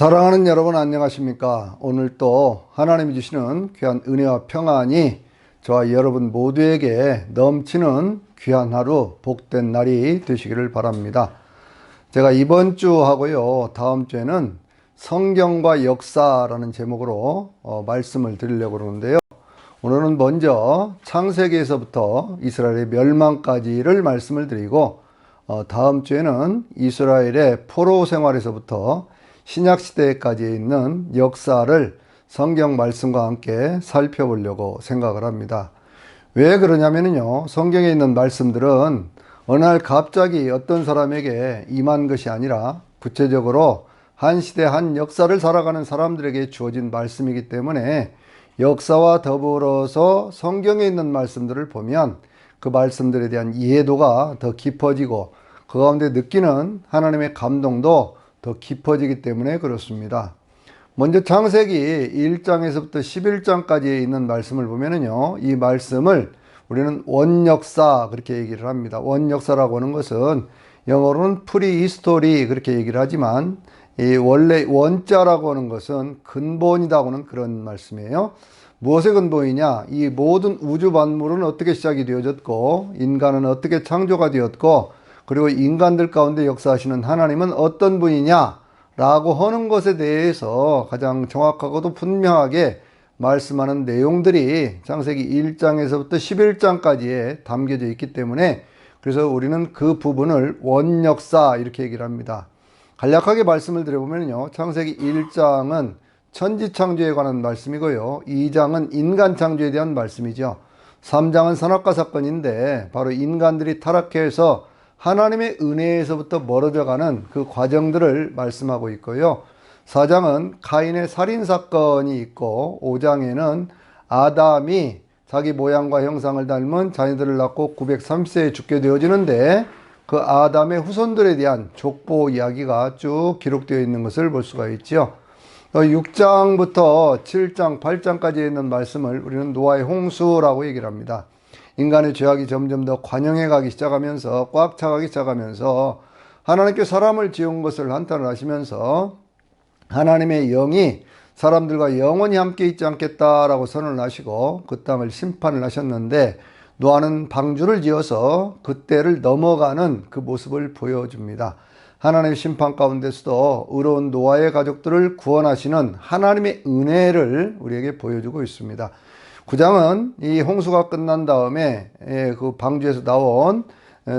사랑하는 여러분 안녕하십니까? 오늘 또 하나님이 주시는 귀한 은혜와 평안이 저와 여러분 모두에게 넘치는 귀한 하루 복된 날이 되시기를 바랍니다. 제가 이번 주 하고요 다음 주에는 성경과 역사라는 제목으로 말씀을 드리려고 그러는데요. 오늘은 먼저 창세기에서부터 이스라엘의 멸망까지를 말씀을 드리고 다음 주에는 이스라엘의 포로 생활에서부터 신약시대까지 있는 역사를 성경 말씀과 함께 살펴보려고 생각을 합니다. 왜 그러냐면요, 성경에 있는 말씀들은 어느 날 갑자기 어떤 사람에게 임한 것이 아니라 구체적으로 한 시대 한 역사를 살아가는 사람들에게 주어진 말씀이기 때문에 역사와 더불어서 성경에 있는 말씀들을 보면 그 말씀들에 대한 이해도가 더 깊어지고 그 가운데 느끼는 하나님의 감동도 더 깊어지기 때문에 그렇습니다. 먼저 창세기 1장에서부터 11장까지 있는 말씀을 보면은요, 이 말씀을 우리는 원역사 그렇게 얘기를 합니다. 원역사라고 하는 것은 영어로는 프리히스토리 그렇게 얘기를 하지만 이 원래 원자라고 하는 것은 근본이라고 하는 그런 말씀이에요. 무엇의 근본이냐? 이 모든 우주 만물은 어떻게 시작이 되어졌고 인간은 어떻게 창조가 되었고 그리고 인간들 가운데 역사하시는 하나님은 어떤 분이냐 라고 하는 것에 대해서 가장 정확하고도 분명하게 말씀하는 내용들이 창세기 1장에서부터 11장까지에 담겨져 있기 때문에 그래서 우리는 그 부분을 원역사 이렇게 얘기를 합니다. 간략하게 말씀을 드려보면요, 창세기 1장은 천지창조에 관한 말씀이고요, 2장은 인간 창조에 대한 말씀이죠. 3장은 선악과 사건인데 바로 인간들이 타락해서 하나님의 은혜에서부터 멀어져가는 그 과정들을 말씀하고 있고요. 4장은 카인의 살인사건이 있고 5장에는 아담이 자기 모양과 형상을 닮은 자녀들을 낳고 930세에 죽게 되어지는데 그 아담의 후손들에 대한 족보 이야기가 쭉 기록되어 있는 것을 볼 수가 있죠. 6장부터 7장, 8장까지 있는 말씀을 우리는 노아의 홍수라고 얘기를 합니다. 인간의 죄악이 점점 더 관영해 가기 시작하면서 꽉 차가기 시작하면서 하나님께 사람을 지은 것을 한탄을 하시면서 하나님의 영이 사람들과 영원히 함께 있지 않겠다라고 선언을 하시고 그 땅을 심판을 하셨는데 노아는 방주를 지어서 그 때를 넘어가는 그 모습을 보여줍니다. 하나님의 심판 가운데서도 의로운 노아의 가족들을 구원하시는 하나님의 은혜를 우리에게 보여주고 있습니다. 9장은 이 홍수가 끝난 다음에 그 방주에서 나온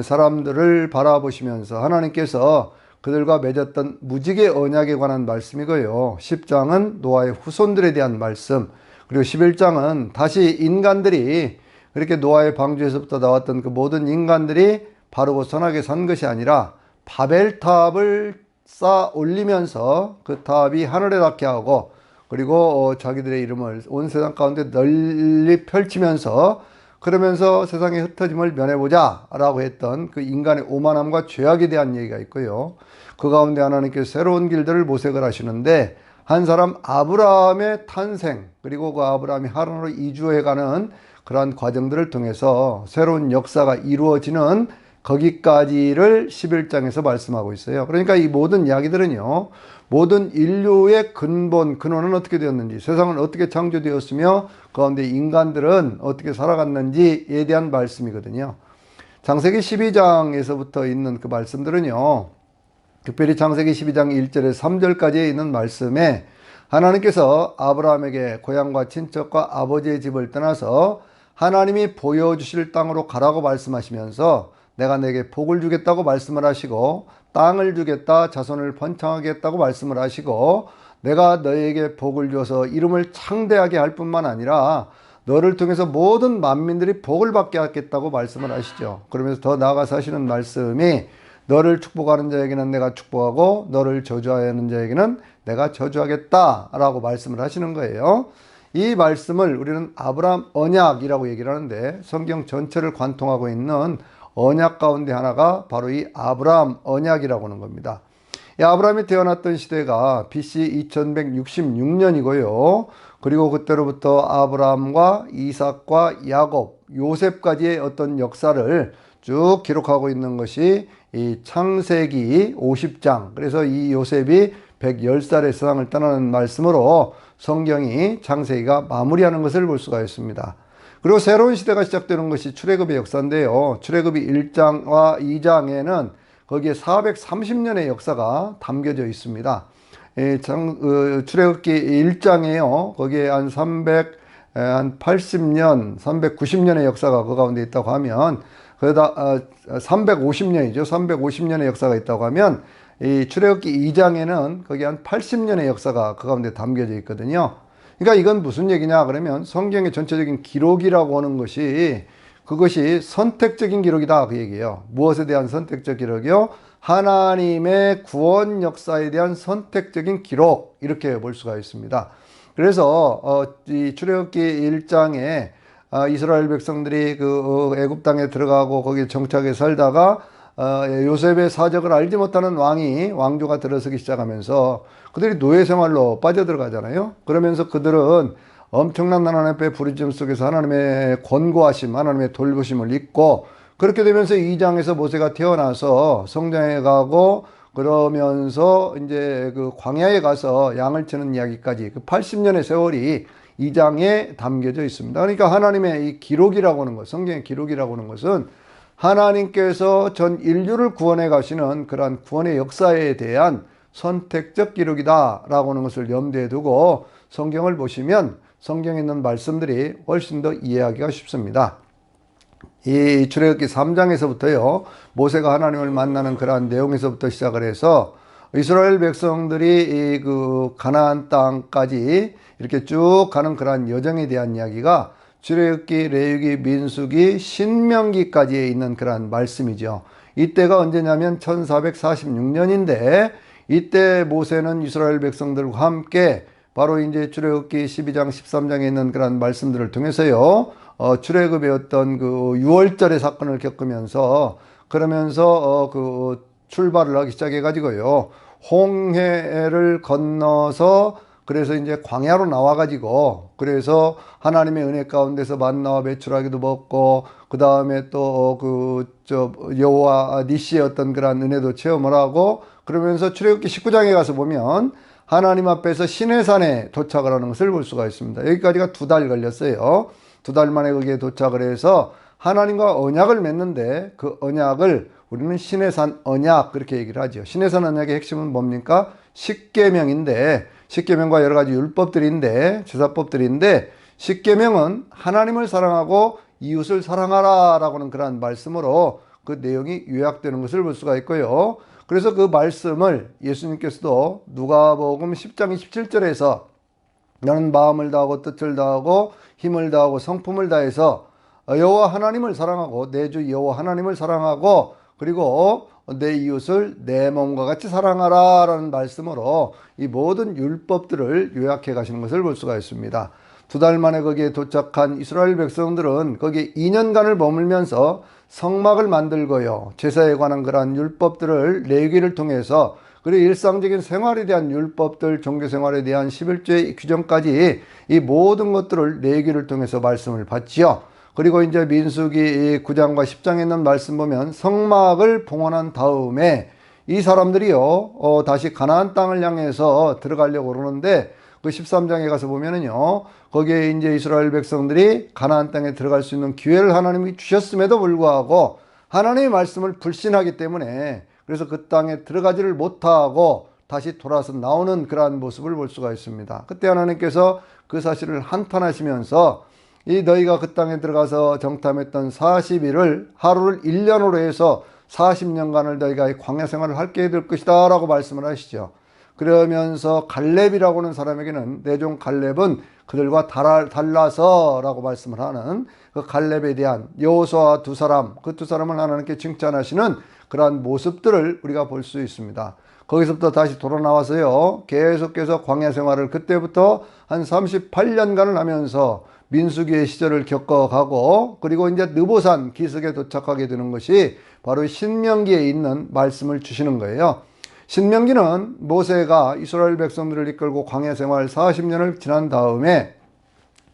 사람들을 바라보시면서 하나님께서 그들과 맺었던 무지개 언약에 관한 말씀이고요. 10장은 노아의 후손들에 대한 말씀, 그리고 11장은 다시 인간들이 그렇게 노아의 방주에서부터 나왔던 그 모든 인간들이 바르고 선하게 산 것이 아니라 바벨탑을 쌓아 올리면서 그 탑이 하늘에 닿게 하고 그리고 자기들의 이름을 온 세상 가운데 널리 펼치면서 그러면서 세상의 흩어짐을 면해보자 라고 했던 그 인간의 오만함과 죄악에 대한 얘기가 있고요. 그 가운데 하나님께서 새로운 길들을 모색을 하시는데 한 사람 아브라함의 탄생 그리고 그 아브라함이 하란으로 이주해가는 그러한 과정들을 통해서 새로운 역사가 이루어지는 거기까지를 11장에서 말씀하고 있어요. 그러니까 이 모든 이야기들은요, 모든 인류의 근원은 어떻게 되었는지, 세상은 어떻게 창조되었으며 그 가운데 인간들은 어떻게 살아갔는지에 대한 말씀이거든요. 창세기 12장에서부터 있는 그 말씀들은요, 특별히 창세기 12장 1절에서 3절까지에 있는 말씀에 하나님께서 아브라함에게 고향과 친척과 아버지의 집을 떠나서 하나님이 보여주실 땅으로 가라고 말씀하시면서 내가 내게 복을 주겠다고 말씀을 하시고 땅을 주겠다, 자손을 번창하게 했다고 말씀을 하시고 내가 너에게 복을 주어서 이름을 창대하게 할 뿐만 아니라 너를 통해서 모든 만민들이 복을 받게 하겠다고 말씀을 하시죠. 그러면서 더 나아가서 하시는 말씀이 너를 축복하는 자에게는 내가 축복하고 너를 저주하는 자에게는 내가 저주하겠다라고 말씀을 하시는 거예요. 이 말씀을 우리는 아브라함 언약이라고 얘기를 하는데 성경 전체를 관통하고 있는 언약 가운데 하나가 바로 이 아브라함 언약이라고 하는 겁니다. 이 아브라함이 태어났던 시대가 BC 2166년이고요. 그리고 그때로부터 아브라함과 이삭과 야곱, 요셉까지의 어떤 역사를 쭉 기록하고 있는 것이 이 창세기 50장. 그래서 이 요셉이 110살의 세상을 떠나는 말씀으로 성경이 창세기가 마무리하는 것을 볼 수가 있습니다. 그리고 새로운 시대가 시작되는 것이 출애굽의 역사인데요. 출애굽이 1장과 2장에는 거기에 430년의 역사가 담겨져 있습니다. 출애굽기 1장에요. 거기에 한 380년, 390년의 역사가 그 가운데 있다고 하면, 거기다 350년이죠. 350년의 역사가 있다고 하면, 이 출애굽기 2장에는 거기 한 80년의 역사가 그 가운데 담겨져 있거든요. 그러니까 이건 무슨 얘기냐 그러면 성경의 전체적인 기록이라고 하는 것이 그것이 선택적인 기록이다 그 얘기예요. 무엇에 대한 선택적 기록이요? 하나님의 구원 역사에 대한 선택적인 기록, 이렇게 볼 수가 있습니다. 그래서 이 출애굽기 1장에 이스라엘 백성들이 그 애굽 땅에 들어가고 거기에 정착해 살다가 요셉의 사적을 알지 못하는 왕조가 들어서기 시작하면서 그들이 노예 생활로 빠져들어가잖아요. 그러면서 그들은 엄청난 하나님 앞에 부르짖음 속에서 하나님의 권고하심, 하나님의 돌보심을 잊고, 그렇게 되면서 2장에서 모세가 태어나서 성장해 가고, 그러면서 이제 그 광야에 가서 양을 치는 이야기까지 그 80년의 세월이 2장에 담겨져 있습니다. 그러니까 하나님의 이 기록이라고 하는 것, 성경의 기록이라고 하는 것은 하나님께서 전 인류를 구원해 가시는 그러한 구원의 역사에 대한 선택적 기록이다라고 하는 것을 염두에 두고 성경을 보시면 성경에 있는 말씀들이 훨씬 더 이해하기가 쉽습니다. 이 출애굽기 3장에서부터요, 모세가 하나님을 만나는 그러한 내용에서부터 시작을 해서 이스라엘 백성들이 그 가나안 땅까지 이렇게 쭉 가는 그러한 여정에 대한 이야기가 출애굽기, 레위기, 민수기, 신명기까지 있는 그러한 말씀이죠. 이때가 언제냐면 1446년인데 이때 모세는 이스라엘 백성들과 함께 바로 이제 출애굽기 12장, 13장에 있는 그런 말씀들을 통해서요, 출애굽의 어떤 그 6월절의 사건을 겪으면서 그러면서 그 출발을 하기 시작해가지고요, 홍해를 건너서 그래서 이제 광야로 나와가지고 그래서 하나님의 은혜 가운데서 만나와 메추라기도 먹고 그 다음에 또 여호와 니시의 어떤 그런 은혜도 체험을 하고 그러면서 출애굽기 19장에 가서 보면 하나님 앞에서 시내산에 도착을 하는 것을 볼 수가 있습니다. 여기까지가 2달 걸렸어요. 2달 만에 거기에 도착을 해서 하나님과 언약을 맺는데 그 언약을 우리는 시내산 언약 그렇게 얘기를 하죠. 시내산 언약의 핵심은 뭡니까? 십계명인데 십계명과 여러 가지 율법들인데 제사법들인데 십계명은 하나님을 사랑하고 이웃을 사랑하라 라고 하는 그런 말씀으로 그 내용이 요약되는 것을 볼 수가 있고요. 그래서 그 말씀을 예수님께서도 누가복음 10장 27절에서 너는 마음을 다하고 뜻을 다하고 힘을 다하고 성품을 다해서 여호와 하나님을 사랑하고 내 주 여호와 하나님을 사랑하고 그리고 내 이웃을 내 몸과 같이 사랑하라 라는 말씀으로 이 모든 율법들을 요약해 가시는 것을 볼 수가 있습니다. 2달 만에 거기에 도착한 이스라엘 백성들은 거기에 2년간을 머물면서 성막을 만들고요, 제사에 관한 그러한 율법들을 레위기를 통해서 그리고 일상적인 생활에 대한 율법들, 종교생활에 대한 11조의 규정까지 이 모든 것들을 레위기를 통해서 말씀을 받지요. 그리고 이제 민수기 9장과 10장에 있는 말씀 보면 성막을 봉헌한 다음에 이 사람들이요, 다시 가나안 땅을 향해서 들어가려고 그러는데 그 13장에 가서 보면은요, 거기에 이제 이스라엘 백성들이 가나안 땅에 들어갈 수 있는 기회를 하나님이 주셨음에도 불구하고 하나님의 말씀을 불신하기 때문에 그래서 그 땅에 들어가지를 못하고 다시 돌아서 나오는 그러한 모습을 볼 수가 있습니다. 그때 하나님께서 그 사실을 한탄하시면서 이 너희가 그 땅에 들어가서 정탐했던 40일을 하루를 1년으로 해서 40년간을 너희가 광야 생활을 하게 될 것이다 라고 말씀을 하시죠. 그러면서 갈렙이라고 하는 사람에게는 내 종 갈렙은 그들과 달라서 라고 말씀을 하는 그 갈렙에 대한 여호수아 두 사람, 그 두 사람을 하나님께 칭찬하시는 그러한 모습들을 우리가 볼 수 있습니다. 거기서부터 다시 돌아 나와서요, 계속해서 광야 생활을 그때부터 한 38년간을 하면서 민수기의 시절을 겪어가고 그리고 이제 느보산 기슭에 도착하게 되는 것이 바로 신명기에 있는 말씀을 주시는 거예요. 신명기는 모세가 이스라엘 백성들을 이끌고 광야 생활 40년을 지난 다음에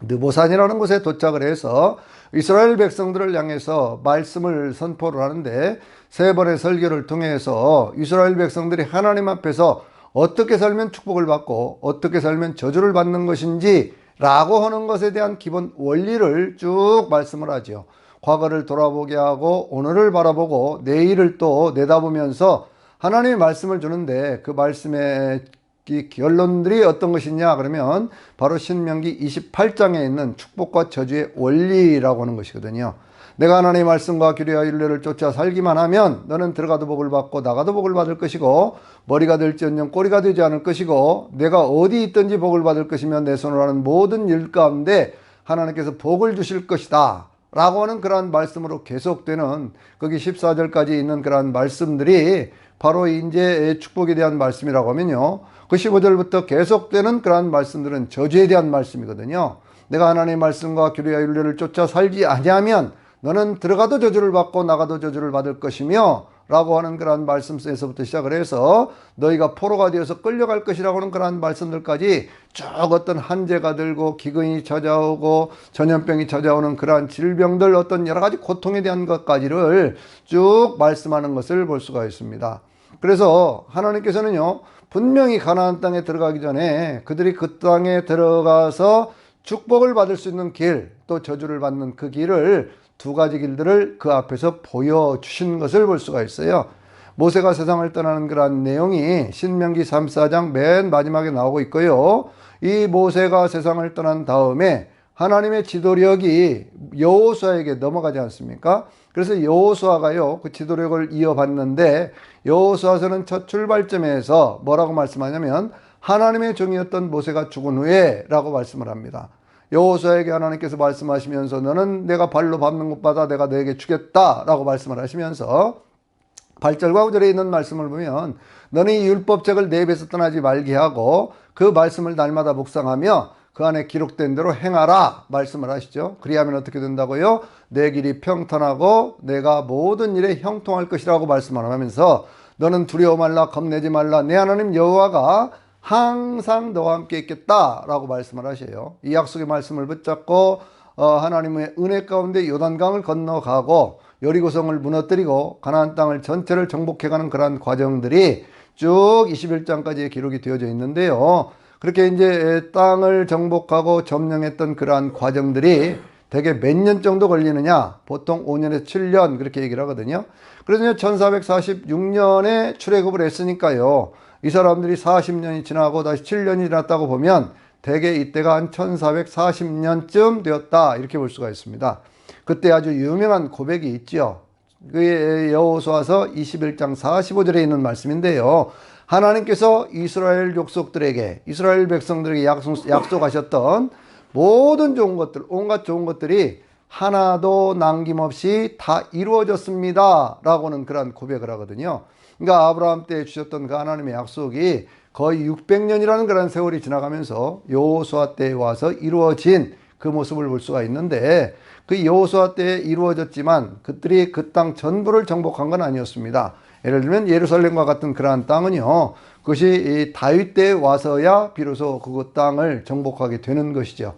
느보산이라는 곳에 도착을 해서 이스라엘 백성들을 향해서 말씀을 선포를 하는데 3번의 설교를 통해서 이스라엘 백성들이 하나님 앞에서 어떻게 살면 축복을 받고 어떻게 살면 저주를 받는 것인지 라고 하는 것에 대한 기본 원리를 쭉 말씀을 하죠. 과거를 돌아보게 하고 오늘을 바라보고 내일을 또 내다보면서 하나님의 말씀을 주는데 그 말씀의 이 결론들이 어떤 것이냐 그러면 바로 신명기 28장에 있는 축복과 저주의 원리라고 하는 것이거든요. 내가 하나님의 말씀과 규례와 율례를 쫓아 살기만 하면 너는 들어가도 복을 받고 나가도 복을 받을 것이고 머리가 될지언정 꼬리가 되지 않을 것이고 내가 어디 있든지 복을 받을 것이며 내 손으로 하는 모든 일 가운데 하나님께서 복을 주실 것이다 라고 하는 그러한 말씀으로 계속되는 거기 14절까지 있는 그러한 말씀들이 바로 이제 축복에 대한 말씀이라고 하면요, 그 15절부터 계속되는 그러한 말씀들은 저주에 대한 말씀이거든요. 내가 하나님의 말씀과 규례와 율례를 쫓아 살지 아니하면 너는 들어가도 저주를 받고 나가도 저주를 받을 것이며 라고 하는 그러한 말씀에서부터 시작을 해서 너희가 포로가 되어서 끌려갈 것이라고 하는 그러한 말씀들까지 쭉 어떤 한재가 들고 기근이 찾아오고 전염병이 찾아오는 그러한 질병들 어떤 여러 가지 고통에 대한 것까지를 쭉 말씀하는 것을 볼 수가 있습니다. 그래서 하나님께서는요, 분명히 가나안 땅에 들어가기 전에 그들이 그 땅에 들어가서 축복을 받을 수 있는 길, 또 저주를 받는 그 길을 두 가지 길들을 그 앞에서 보여주신 것을 볼 수가 있어요. 모세가 세상을 떠나는 그러한 내용이 신명기 34장 맨 마지막에 나오고 있고요. 이 모세가 세상을 떠난 다음에 하나님의 지도력이 여호수아에게 넘어가지 않습니까? 그래서 여호수아가요, 그 지도력을 이어받는데 여호수아서는 첫 출발점에서 뭐라고 말씀하냐면 하나님의 종이었던 모세가 죽은 후에 라고 말씀을 합니다. 여호수아에게 하나님께서 말씀하시면서 너는 내가 발로 밟는 곳마다 내가 너에게 주겠다 라고 말씀을 하시면서 8절과 9절에 있는 말씀을 보면 너는 이 율법책을 내 입에서 떠나지 말게 하고 그 말씀을 날마다 묵상하며 그 안에 기록된 대로 행하라 말씀을 하시죠. 그리하면 어떻게 된다고요? 내 길이 평탄하고 내가 모든 일에 형통할 것이라고 말씀을 하면서 너는 두려워 말라 겁내지 말라 내 하나님 여호와가 항상 너와 함께 있겠다 라고 말씀을 하셔요. 이 약속의 말씀을 붙잡고 하나님의 은혜 가운데 요단강을 건너가고 여리고성을 무너뜨리고 가나안 땅을 전체를 정복해가는 그러한 과정들이 쭉 21장까지의 기록이 되어져 있는데요. 그렇게 이제 땅을 정복하고 점령했던 그러한 과정들이 대개 몇 년 정도 걸리느냐? 보통 5년에서 7년 그렇게 얘기를 하거든요. 그래서 1446년에 출애굽을 했으니까요. 이 사람들이 40년이 지나고 다시 7년이 지났다고 보면 대개 이때가 한 1440년쯤 되었다 이렇게 볼 수가 있습니다. 그때 아주 유명한 고백이 있죠. 그게 여호수아서 21장 45절에 있는 말씀인데요. 하나님께서 이스라엘 족속들에게 이스라엘 백성들에게 약속하셨던 모든 좋은 것들, 온갖 좋은 것들이 하나도 남김없이 다 이루어졌습니다 라고는 그런 고백을 하거든요. 그러니까 아브라함 때 주셨던 그 하나님의 약속이 거의 600년이라는 그런 세월이 지나가면서 여호수아 때에 와서 이루어진 그 모습을 볼 수가 있는데 그 여호수아 때에 이루어졌지만 그들이 그 땅 전부를 정복한 건 아니었습니다. 예를 들면 예루살렘과 같은 그러한 땅은요, 그것이 다윗 때에 와서야 비로소 그 땅을 정복하게 되는 것이죠.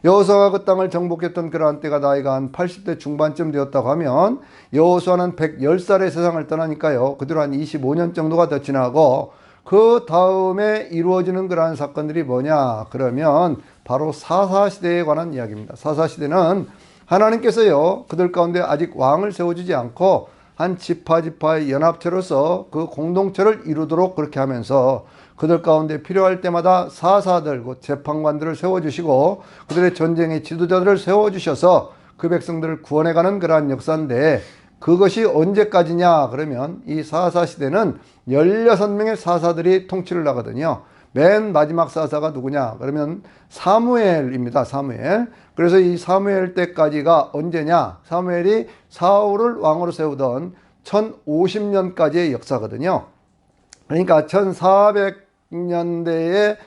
여호수아가 그 땅을 정복했던 그러한 때가 나이가 한 80대 중반쯤 되었다고 하면 여호수아는 110살에 세상을 떠나니까요, 그대로 한 25년 정도가 더 지나고 그 다음에 이루어지는 그러한 사건들이 뭐냐 그러면 바로 사사시대에 관한 이야기입니다. 사사시대는 하나님께서요, 그들 가운데 아직 왕을 세워주지 않고 한 지파의 연합체로서 그 공동체를 이루도록 그렇게 하면서 그들 가운데 필요할 때마다 사사들, 곧 재판관들을 세워주시고 그들의 전쟁의 지도자들을 세워주셔서 그 백성들을 구원해가는 그러한 역사인데, 그것이 언제까지냐 그러면 이 사사시대는 16명의 사사들이 통치를 하거든요. 맨 마지막 사사가 누구냐 그러면 사무엘입니다. 사무엘. 그래서 이 사무엘 때까지가 언제냐, 사무엘이 사울을 왕으로 세우던 1050년까지의 역사거든요. 그러니까 1400년대에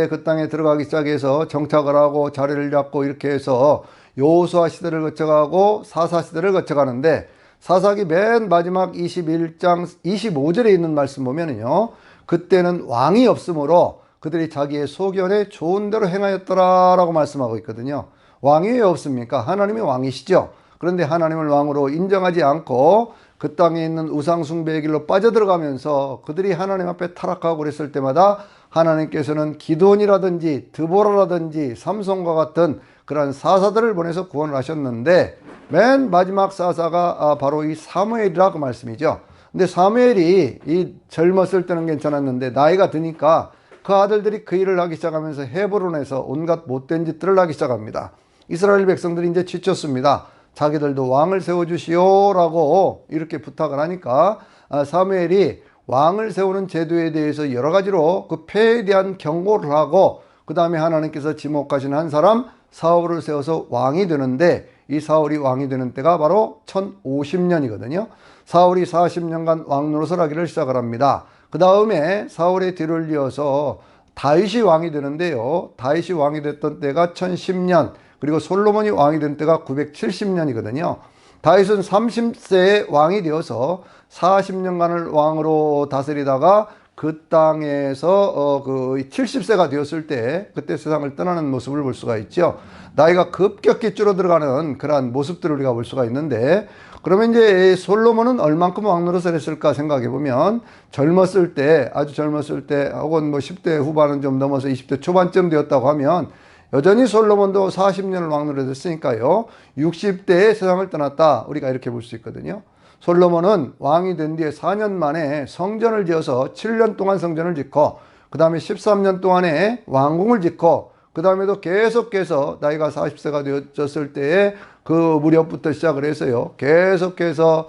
그 땅에 들어가기 시작해서 정착을 하고 자리를 잡고 이렇게 해서 여호수아 시대를 거쳐가고 사사 시대를 거쳐가는데, 사사기 맨 마지막 21장 25절에 있는 말씀 보면은요, 그때는 왕이 없으므로 그들이 자기의 소견에 좋은 대로 행하였더라라고 말씀하고 있거든요. 왕이 왜 없습니까? 하나님이 왕이시죠. 그런데 하나님을 왕으로 인정하지 않고 그 땅에 있는 우상숭배의 길로 빠져들어가면서 그들이 하나님 앞에 타락하고 그랬을 때마다 하나님께서는 기드온이라든지 드보라라든지 삼손과 같은 그러한 사사들을 보내서 구원을 하셨는데, 맨 마지막 사사가 바로 이 사무엘이라 그 말씀이죠. 근데 사무엘이 이 젊었을 때는 괜찮았는데 나이가 드니까 그 아들들이 그 일을 하기 시작하면서 헤브론에서 온갖 못된 짓들을 하기 시작합니다. 이스라엘 백성들이 이제 지쳤습니다. 자기들도 왕을 세워주시오라고 이렇게 부탁을 하니까 사무엘이 왕을 세우는 제도에 대해서 여러 가지로 그 폐해에 대한 경고를 하고, 그 다음에 하나님께서 지목하신 한 사람 사울을 세워서 왕이 되는데, 이 사울이 왕이 되는 때가 바로 1050년이거든요. 사울이 40년간 왕 노릇을 하기를 시작을 합니다. 그 다음에 사울의 뒤를 이어서 다윗이 왕이 되는데요. 다윗이 왕이 됐던 때가 1010년, 그리고 솔로몬이 왕이 된 때가 970년이거든요. 다윗은 30세에 왕이 되어서 40년간을 왕으로 다스리다가 그 땅에서 70세가 되었을 때 그때 세상을 떠나는 모습을 볼 수가 있죠. 나이가 급격히 줄어들어가는 그러한 모습들을 우리가 볼 수가 있는데, 그러면 이제 솔로몬은 얼만큼 왕노릇을 했을까 생각해 보면, 젊었을 때, 아주 젊었을 때, 혹은 뭐 10대 후반은 좀 넘어서 20대 초반쯤 되었다고 하면 여전히 솔로몬도 40년을 왕노릇 했으니까요, 60대에 세상을 떠났다, 우리가 이렇게 볼 수 있거든요. 솔로몬은 왕이 된 뒤에 4년 만에 성전을 지어서 7년 동안 성전을 짓고, 그 다음에 13년 동안에 왕궁을 짓고, 그 다음에도 계속해서 나이가 40세가 되었을 때에 그 무렵부터 시작을 해서요, 계속해서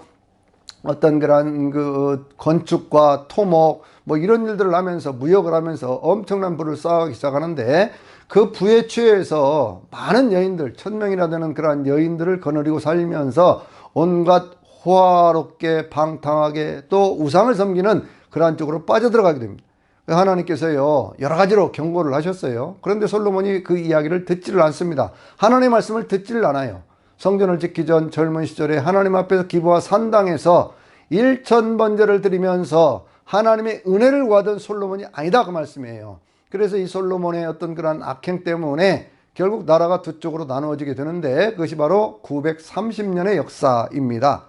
어떤 그런 건축과 토목 뭐 이런 일들을 하면서 무역을 하면서 엄청난 부를 쌓기 시작하는데, 그 부에 취해서 많은 여인들, 1000명이나 되는 그러한 여인들을 거느리고 살면서 온갖 호화롭게 방탕하게 또 우상을 섬기는 그러한 쪽으로 빠져들어가게 됩니다. 하나님께서요, 여러 가지로 경고를 하셨어요. 그런데 솔로몬이 그 이야기를 듣지를 않습니다. 하나님의 말씀을 듣지를 않아요. 성전을 짓기 전 젊은 시절에 하나님 앞에서 기부와 산당에서 1000번제를 드리면서 하나님의 은혜를 구하던 솔로몬이 아니다, 그 말씀이에요. 그래서 이 솔로몬의 어떤 그런 악행 때문에 결국 나라가 두 쪽으로 나누어지게 되는데, 그것이 바로 930년의 역사입니다.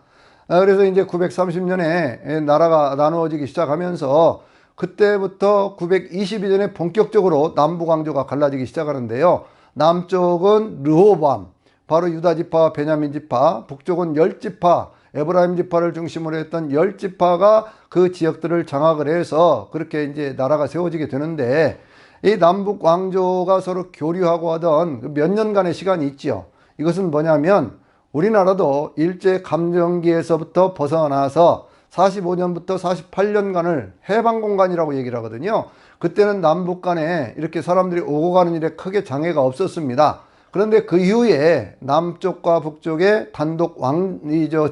그래서 이제 930년에 나라가 나누어지기 시작하면서 그때부터 922년에 본격적으로 남북왕조가 갈라지기 시작하는데요. 남쪽은 르호보암, 바로 유다 지파와 베냐민 지파, 북쪽은 열 지파, 에브라임 지파를 중심으로 했던 열 지파가 그 지역들을 장악을 해서 그렇게 이제 나라가 세워지게 되는데, 이 남북 왕조가 서로 교류하고 하던 몇 년간의 시간이 있죠. 이것은 뭐냐면 우리나라도 일제 감정기에서부터 벗어나서 45년부터 48년간을 해방공간이라고 얘기를 하거든요. 그때는 남북 간에 이렇게 사람들이 오고 가는 일에 크게 장애가 없었습니다. 그런데 그 이후에 남쪽과 북쪽에 단독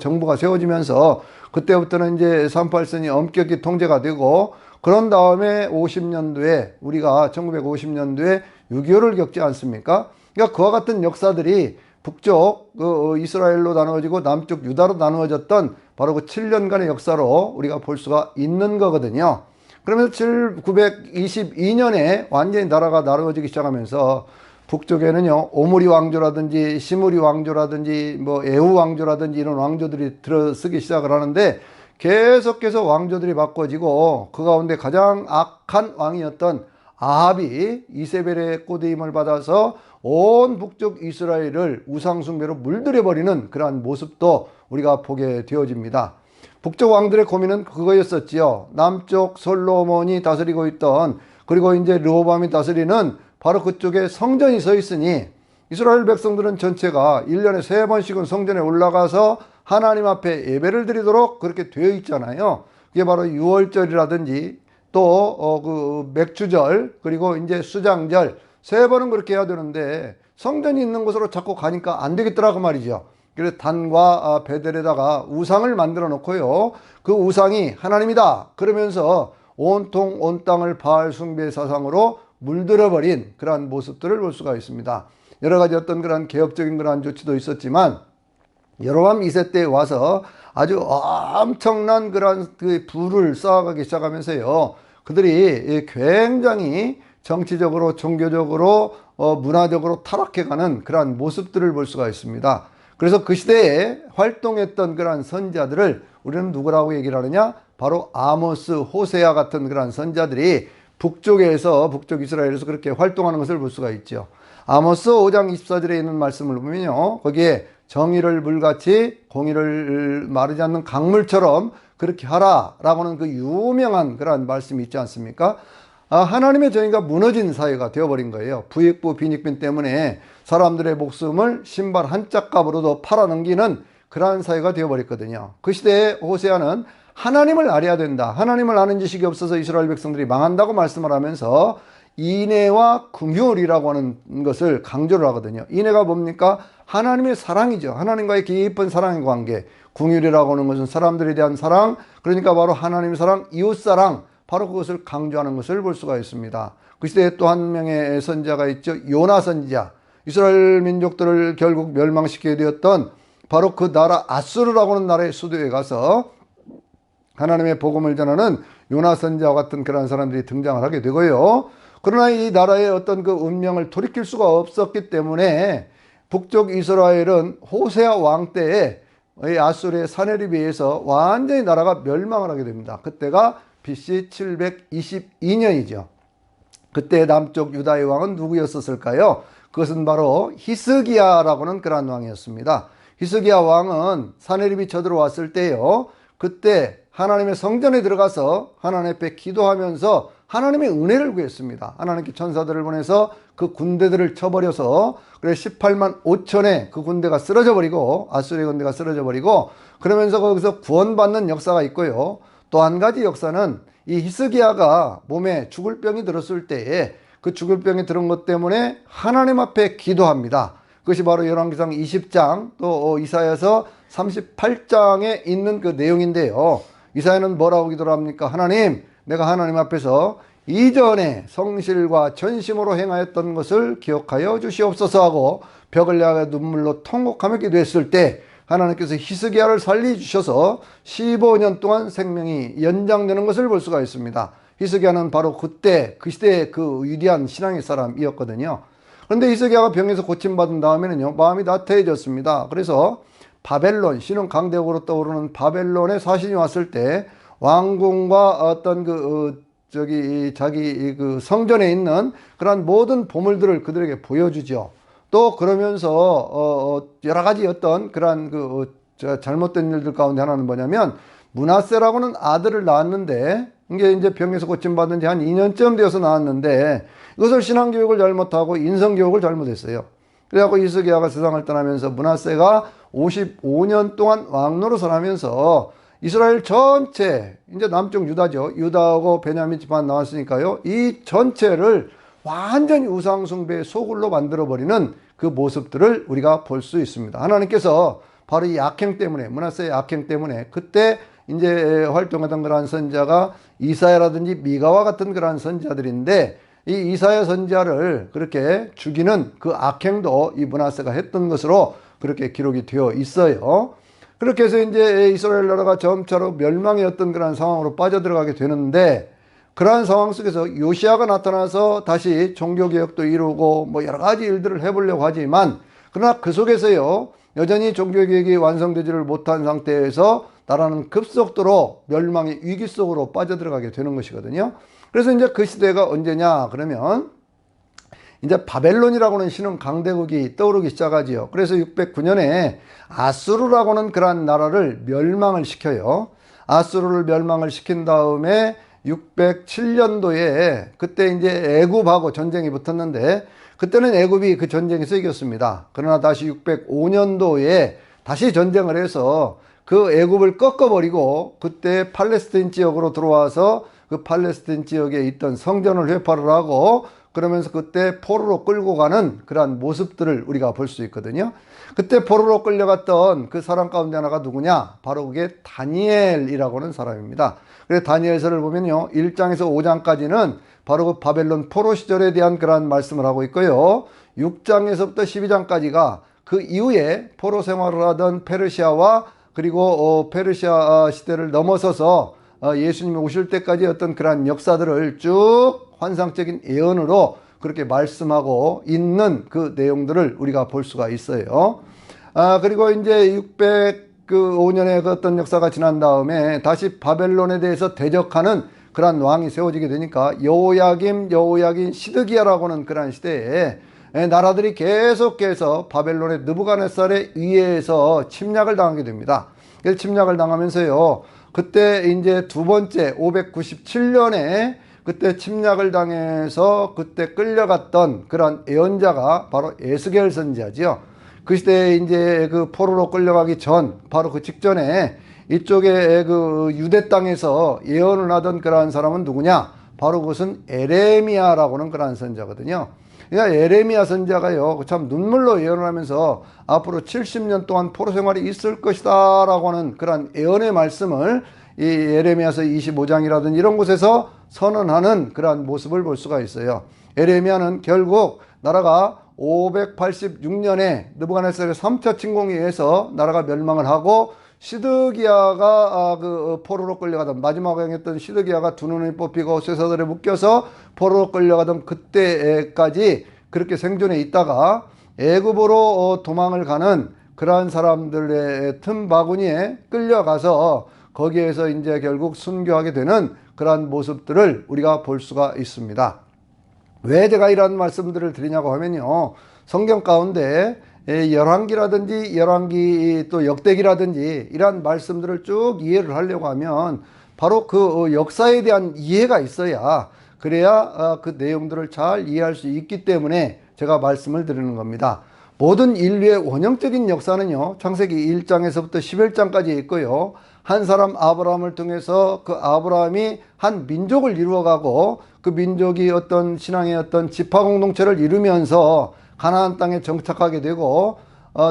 정부가 세워지면서 그때부터는 이제 38선이 엄격히 통제가 되고, 그런 다음에 50년도에 우리가 1950년도에 6.25를 겪지 않습니까? 그러니까 그와 같은 역사들이 북쪽 이스라엘로 나누어지고 남쪽 유다로 나누어졌던 바로 그 7년간의 역사로 우리가 볼 수가 있는 거거든요. 그러면서 922년에 완전히 나라가 나누어지기 시작하면서 북쪽에는요, 오므리 왕조라든지 시므리 왕조라든지 뭐 에후 왕조라든지 이런 왕조들이 들어서기 시작을 하는데, 계속해서 왕조들이 바꿔지고 그 가운데 가장 악한 왕이었던 아합이 이세벨의 꼬드임을 받아서 온 북쪽 이스라엘을 우상숭배로 물들여버리는 그러한 모습도 우리가 보게 되어집니다. 북쪽 왕들의 고민은 그거였었지요. 남쪽 솔로몬이 다스리고 있던, 그리고 이제 르호보암이 다스리는 바로 그쪽에 성전이 서 있으니 이스라엘 백성들은 전체가 1년에 3번씩은 성전에 올라가서 하나님 앞에 예배를 드리도록 그렇게 되어 있잖아요. 그게 바로 유월절이라든지 또 그 맥주절, 그리고 이제 수장절 3번은 그렇게 해야 되는데 성전이 있는 곳으로 자꾸 가니까 안 되겠더라고 말이죠. 그래서 단과 베델에다가 우상을 만들어 놓고요, 그 우상이 하나님이다 그러면서 온통 온 땅을 바알 숭배 사상으로 물들어버린 그러한 모습들을 볼 수가 있습니다. 여러 가지 어떤 그런 개혁적인 그러한 조치도 있었지만 여로보암 2세 때 와서 아주 엄청난 그런 그 부를 쌓아가기 시작하면서요, 그들이 굉장히 정치적으로 종교적으로 문화적으로 타락해가는 그러한 모습들을 볼 수가 있습니다. 그래서 그 시대에 활동했던 그러한 선지자들을 우리는 누구라고 얘기를 하느냐? 바로 아모스, 호세아 같은 그러한 선지자들이 북쪽 이스라엘에서 그렇게 활동하는 것을 볼 수가 있죠. 아모스 5장 24절에 있는 말씀을 보면요, 거기에 정의를 물같이 공의를 마르지 않는 강물처럼 그렇게 하라라고 하는 그 유명한 그러한 말씀이 있지 않습니까? 하나님의 정의가 무너진 사회가 되어버린 거예요. 부익부 빈익빈 때문에 사람들의 목숨을 신발 한 짝값으로도 팔아넘기는 그러한 사회가 되어버렸거든요. 그 시대에 호세아는 하나님을 알아야 된다. 하나님을 아는 지식이 없어서 이스라엘 백성들이 망한다고 말씀을 하면서 인애와 긍휼이라고 하는 것을 강조를 하거든요. 인애가 뭡니까? 하나님의 사랑이죠. 하나님과의 깊은 사랑의 관계. 긍휼이라고 하는 것은 사람들에 대한 사랑, 그러니까 바로 하나님의 사랑, 이웃 사랑, 바로 그것을 강조하는 것을 볼 수가 있습니다. 그 시대에 또 한 명의 선지자가 있죠. 요나 선지자. 이스라엘 민족들을 결국 멸망시키게 되었던 바로 그 나라 아수르라고 하는 나라의 수도에 가서 하나님의 복음을 전하는 요나 선지자와 같은 그런 사람들이 등장을 하게 되고요. 그러나 이 나라의 어떤 그 운명을 돌이킬 수가 없었기 때문에 북쪽 이스라엘은 호세아 왕 때에 아수르의 사내립에 의해서 완전히 나라가 멸망을 하게 됩니다. 그때가 BC 722년이죠. 그때 남쪽 유다의 왕은 누구였었을까요? 그것은 바로 히스기야라고 하는 그런 왕이었습니다. 히스기야 왕은 사내립이 쳐들어왔을 때요, 그때 하나님의 성전에 들어가서 하나님 앞에 기도하면서 하나님의 은혜를 구했습니다. 하나님께 천사들을 보내서 그 군대들을 쳐버려서, 그래 18만 5천의 그 군대가 쓰러져 버리고, 아수르의 군대가 쓰러져 버리고, 그러면서 거기서 구원받는 역사가 있고요. 또 한 가지 역사는 이 히스기야가 몸에 죽을 병이 들었을 때에 그 죽을 병이 들은 것 때문에 하나님 앞에 기도합니다. 그것이 바로 열왕기상 20장 또 이사야서 38장에 있는 그 내용인데요. 이사야는 뭐라고 기도를 합니까? 하나님, 내가 하나님 앞에서 이전에 성실과 전심으로 행하였던 것을 기억하여 주시옵소서 하고 벽을 향해 눈물로 통곡하며 기도했을 때 하나님께서 히스기야를 살려주셔서 15년 동안 생명이 연장되는 것을 볼 수가 있습니다. 히스기야는 바로 그때 그 시대의 그 위대한 신앙의 사람이었거든요. 그런데 히스기야가 병에서 고침받은 다음에는요, 마음이 나태해졌습니다. 그래서 바벨론, 신은 강대국으로 떠오르는 바벨론의 사신이 왔을 때 왕궁과 어떤 자기 그 성전에 있는 그런 모든 보물들을 그들에게 보여주죠. 또 그러면서 여러 가지 어떤 그런 잘못된 일들 가운데 하나는 뭐냐면, 므낫세라고는 아들을 낳았는데 이게 이제 병에서 고침받은 지 한 2년쯤 되어서 낳았는데 이것을 신앙교육을 잘못하고 인성교육을 잘못했어요. 그래갖고 히스기야가 세상을 떠나면서 므낫세가 55년 동안 왕노릇을 하면서 이스라엘 전체, 이제 남쪽 유다죠. 유다하고 베냐민 집안 나왔으니까요. 이 전체를 완전히 우상숭배의 소굴로 만들어버리는 그 모습들을 우리가 볼 수 있습니다. 하나님께서 바로 이 악행 때문에, 므낫세의 악행 때문에 그때 이제 활동하던 그러한 선지자가 이사야라든지 미가와 같은 그러한 선지자들인데, 이 이사야 선지자를 그렇게 죽이는 그 악행도 이 므낫세가 했던 것으로 그렇게 기록이 되어 있어요. 그렇게 해서 이제 이스라엘 나라가 점차로 멸망의 어떤 그런 상황으로 빠져들어가게 되는데, 그러한 상황 속에서 요시야가 나타나서 다시 종교개혁도 이루고 뭐 여러 가지 일들을 해보려고 하지만, 그러나 그 속에서요, 여전히 종교개혁이 완성되지를 못한 상태에서 나라는 급속도로 멸망의 위기 속으로 빠져들어가게 되는 것이거든요. 그래서 이제 그 시대가 언제냐 그러면, 이제 바벨론이라고 하는 신흥 강대국이 떠오르기 시작하지요. 그래서 609년에 아수르라고 하는 그러한 나라를 멸망을 시켜요. 아수르를 멸망을 시킨 다음에 607년도에 그때 이제 애굽하고 전쟁이 붙었는데, 그때는 애굽이 그 전쟁에서 이겼습니다. 그러나 다시 605년도에 다시 전쟁을 해서 그 애굽을 꺾어버리고 그때 팔레스타인 지역으로 들어와서 그 팔레스타인 지역에 있던 성전을 회파를 하고, 그러면서 그때 포로로 끌고 가는 그러한 모습들을 우리가 볼 수 있거든요. 그때 포로로 끌려갔던 그 사람 가운데 하나가 누구냐? 바로 그게 다니엘이라고 하는 사람입니다. 그래서 다니엘서를 보면요, 1장에서 5장까지는 바로 그 바벨론 포로 시절에 대한 그러한 말씀을 하고 있고요. 6장에서부터 12장까지가 그 이후에 포로 생활을 하던 페르시아와 그리고 페르시아 시대를 넘어서서 예수님이 오실 때까지 어떤 그러한 역사들을 쭉 환상적인 예언으로 그렇게 말씀하고 있는 그 내용들을 우리가 볼 수가 있어요. 그리고 이제 605년의 그 어떤 역사가 지난 다음에 다시 바벨론에 대해서 대적하는 그러한 왕이 세워지게 되니까 여호야김, 시드기야라고는 그러한 시대에 나라들이 계속해서 바벨론의 느부갓네살에 의해서 침략을 당하게 됩니다. 그래서 침략을 당하면서요, 그때 이제 두 번째 597년에 그때 침략을 당해서 그때 끌려갔던 그런 예언자가 바로 에스겔 선지자지요. 그 시대에 이제 그 포로로 끌려가기 전, 바로 그 직전에 이쪽에 그 유대 땅에서 예언을 하던 그러한 사람은 누구냐? 바로 그것은 에레미야라고는 그러한 선지자거든요. 그러니까 에레미야 선지자가요, 참 눈물로 예언을 하면서 앞으로 70년 동안 포로 생활이 있을 것이다 라고 하는 그런 예언의 말씀을 이 에레미야서 25장이라든지 이런 곳에서 선언하는 그러한 모습을 볼 수가 있어요. 에레미야는 결국 나라가 586년에 느부갓네살의 3차 침공에 의해서 나라가 멸망을 하고 시드기야가 그 포로로 끌려가던 마지막 왕이었던 시드기야가 두 눈이 뽑히고 쇠사슬에 묶여서 포로로 끌려가던 그때까지 그렇게 생존해 있다가 애굽으로 도망을 가는 그러한 사람들의 틈바구니에 끌려가서 거기에서 이제 결국 순교하게 되는 그러한 모습들을 우리가 볼 수가 있습니다. 왜 제가 이런 말씀들을 드리냐고 하면요, 성경 가운데 열왕기 또 역대기라든지 이러한 말씀들을 쭉 이해를 하려고 하면 바로 그 역사에 대한 이해가 있어야, 그래야 그 내용들을 잘 이해할 수 있기 때문에 제가 말씀을 드리는 겁니다. 모든 인류의 원형적인 역사는요, 창세기 1장에서부터 11장까지 있고요, 한 사람 아브라함을 통해서 그 아브라함이 한 민족을 이루어가고 그 민족이 어떤 신앙의 어떤 지파 공동체를 이루면서 가나안 땅에 정착하게 되고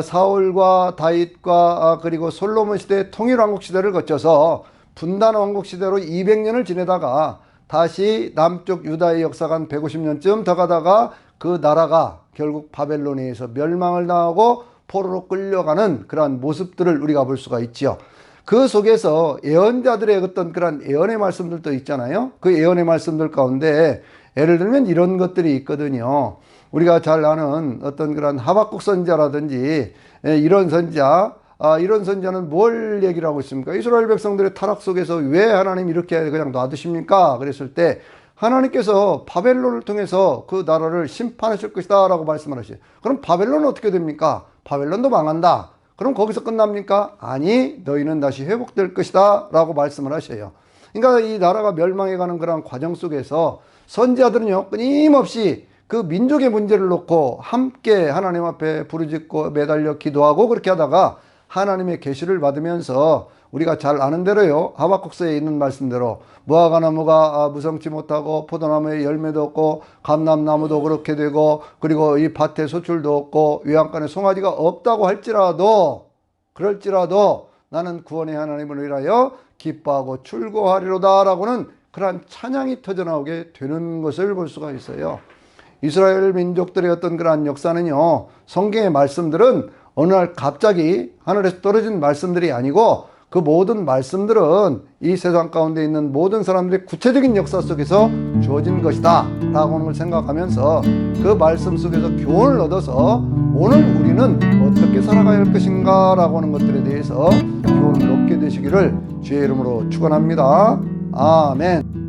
사울과 다윗과 그리고 솔로몬 시대의 통일왕국 시대를 거쳐서 분단 왕국 시대로 200년을 지내다가 다시 남쪽 유다의 역사가 한 150년쯤 더 가다가 그 나라가 결국 바벨론에 의해서 멸망을 당하고 포로로 끌려가는 그러한 모습들을 우리가 볼 수가 있죠. 그 속에서 예언자들의 어떤 그런 예언의 말씀들도 있잖아요. 그 예언의 말씀들 가운데 예를 들면 이런 것들이 있거든요. 우리가 잘 아는 어떤 그런 하박국 선지자라든지 이런 선지자, 이런 선지자는 뭘 얘기를 하고 있습니까? 이스라엘 백성들의 타락 속에서 왜 하나님 이렇게 그냥 놔두십니까? 그랬을 때 하나님께서 바벨론을 통해서 그 나라를 심판하실 것이다 라고 말씀을 하시죠. 그럼 바벨론은 어떻게 됩니까? 바벨론도 망한다. 그럼 거기서 끝납니까? 아니, 너희는 다시 회복될 것이다 라고 말씀을 하셔요. 그러니까 이 나라가 멸망해가는 그런 과정 속에서 선지자들은요, 끊임없이 그 민족의 문제를 놓고 함께 하나님 앞에 부르짖고 매달려 기도하고 그렇게 하다가 하나님의 계시를 받으면서 우리가 잘 아는 대로요, 하박국서에 있는 말씀대로 무화과나무가 무성치 못하고 포도나무에 열매도 없고 감람나무도 그렇게 되고 그리고 이 밭에 소출도 없고 외양간에 송아지가 없다고 할지라도, 그럴지라도 나는 구원의 하나님을 위하여 기뻐하고 출고하리로다 라고는 그러한 찬양이 터져나오게 되는 것을 볼 수가 있어요. 이스라엘 민족들의 어떤 그러한 역사는요, 성경의 말씀들은 어느 날 갑자기 하늘에서 떨어진 말씀들이 아니고 그 모든 말씀들은 이 세상 가운데 있는 모든 사람들의 구체적인 역사 속에서 주어진 것이다 라고 하는 걸 생각하면서 그 말씀 속에서 교훈을 얻어서 오늘 우리는 어떻게 살아가야 할 것인가 라고 하는 것들에 대해서 교훈을 얻게 되시기를 주의 이름으로 축원합니다. 아멘.